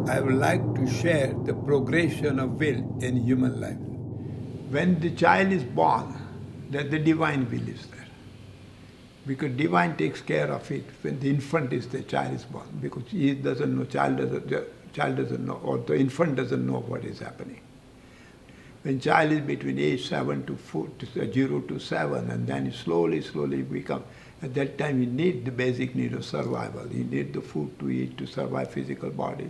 I would like to share the progression of will in human life. When the child is born, that the divine will is there. Because divine takes care of it when the infant is the child is born. Because he doesn't know, the child doesn't know, or the infant doesn't know what is happening. When child is between age 0 to 7, and then slowly become, at that time he needs the basic need of survival. He needs the food to eat, to survive physical body,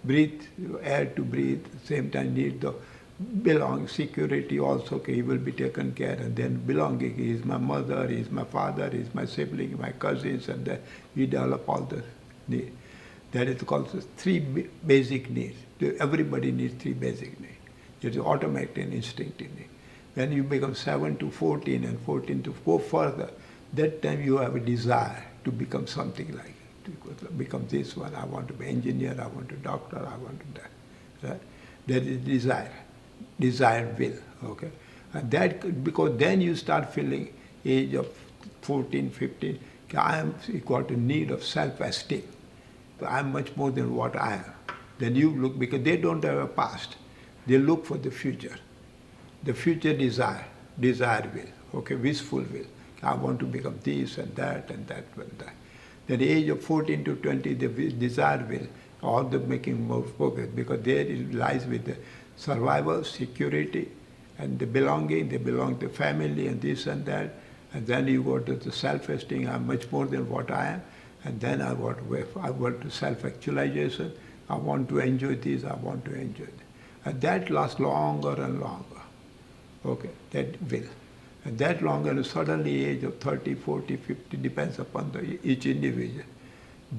breathe, air to breathe, same time need the security also, okay, he will be taken care, and then belonging, he is my mother, he is my father, he is my sibling, my cousins, and then we develop all the needs. That is called three basic needs. Everybody needs three basic needs. It is automatic and instinctive need. When you become 7 to 14 and 14 to go further, that time you have a desire to become something like it, to become this one, I want to be engineer, I want to doctor, I want to that. Right? That is desire will, okay? And that, because then you start feeling age of 14, 15, I am equal to need of self-esteem. I am much more than what I am. Then you look, because they don't have a past. They look for the future desire will, okay, wishful will. I want to become this and that and that and that. Then the age of 14 to 20, the desire will, all the making more focus, because there it lies with the survival, security, and the belonging. They belong to family and this and that. And then you go to the self-esteem, I'm much more than what I am. And then I want to self-actualization. I want to enjoy this, I want to enjoy that. And that lasts longer and longer. Okay, that will. And that longer, and suddenly age of 30, 40, 50, depends upon each individual.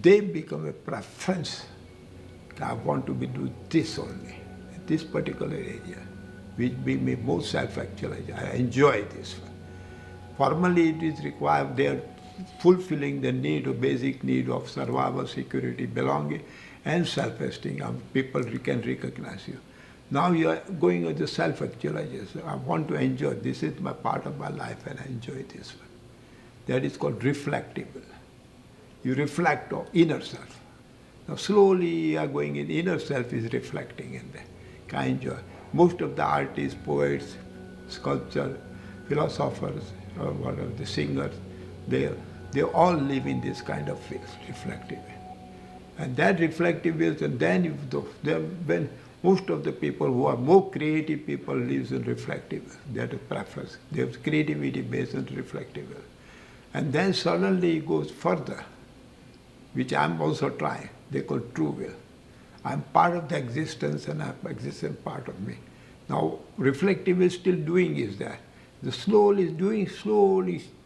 They become a preference. I want to do this only, in this particular area, which makes me more self-actualized. I enjoy this one. Formally it is required, they are fulfilling the basic need of survival, security, belonging, and self-esteem. People can recognize you. Now you are going with the self-actualization. I want to enjoy, this is my part of my life and I enjoy this one. That is called reflectible. You reflect on inner self. Now slowly you are going in, inner self is reflecting in there. I enjoy. Most of the artists, poets, sculptors, philosophers, or whatever, the singers, they all live in this kind of reflective. And that reflective is, and then when most of the people who are more creative people lives in reflective. That is preference. They have creativity based on reflective. And then suddenly it goes further, which I'm also trying. They call true will. I'm part of the existence and I'm existent part of me. Now reflective is still doing is that. The slowly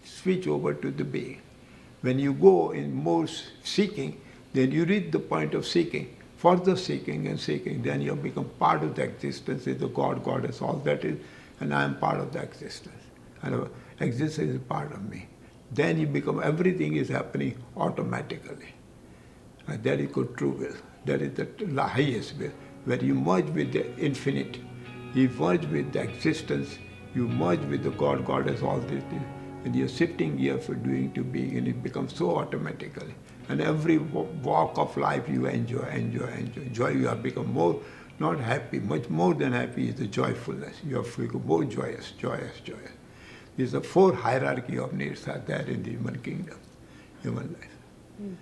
switch over to the being. When you go in more seeking, then you reach the point of seeking. Further seeking and seeking, then you become part of the existence, is the God, Goddess, all that is, and I am part of the existence. And existence is part of me. Then you become, everything is happening automatically. And that is called true will. That is the highest will, where you merge with the infinite. You merge with the existence, you merge with the God, Goddess, all these things, and you're shifting gear for doing to being, and it becomes so automatically. And every walk of life you enjoy. Joy, you have become more, not happy, much more than happy is the joyfulness. You have become more joyous. These are 4 hierarchy of needs are there in the human kingdom, human life.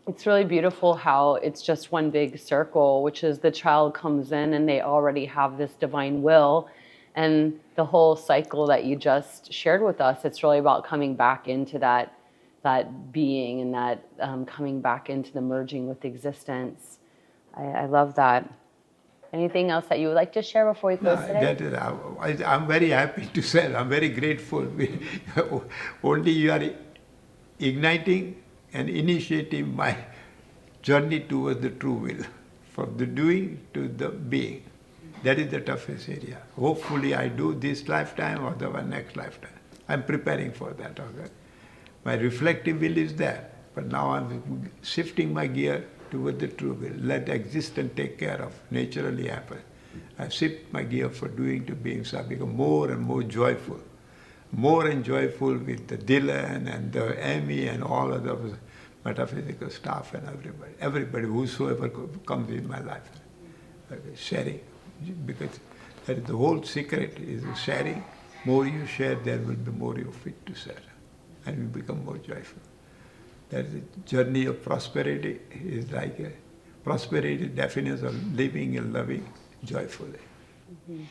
It's really beautiful how it's just one big circle, which is the child comes in and they already have this divine will. And the whole cycle that you just shared with us, it's really about coming back into that being and that coming back into the merging with existence. I love that. Anything else that you would like to share before we close today? I'm very happy to say, I'm very grateful. Only you are igniting and initiating my journey towards the true will, from the doing to the being. That is the toughest area. Hopefully I do this lifetime or the next lifetime. I'm preparing for that. Okay? My reflective will is there, but now I'm shifting my gear toward the true will. Let existence take care of, naturally happen. I shift my gear for doing to being, so I become more and more joyful. More and joyful with the Dylan and the Amy and all of those metaphysical staff and everybody whosoever comes in my life, sharing, because that is the whole secret is sharing. More you share, there will be more you fit to share, and you become more joyful. That is the journey of prosperity is like a prosperity definition of living and loving joyfully. Mm-hmm.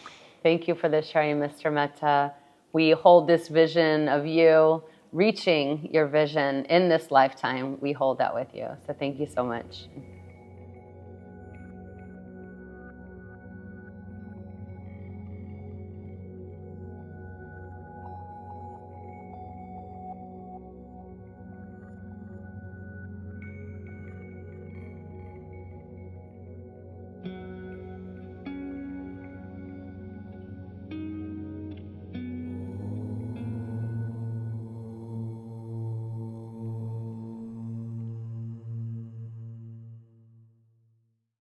Thank you for the sharing, Mr. Mehta. We hold this vision of you reaching your vision in this lifetime. We hold that with you. So thank you so much.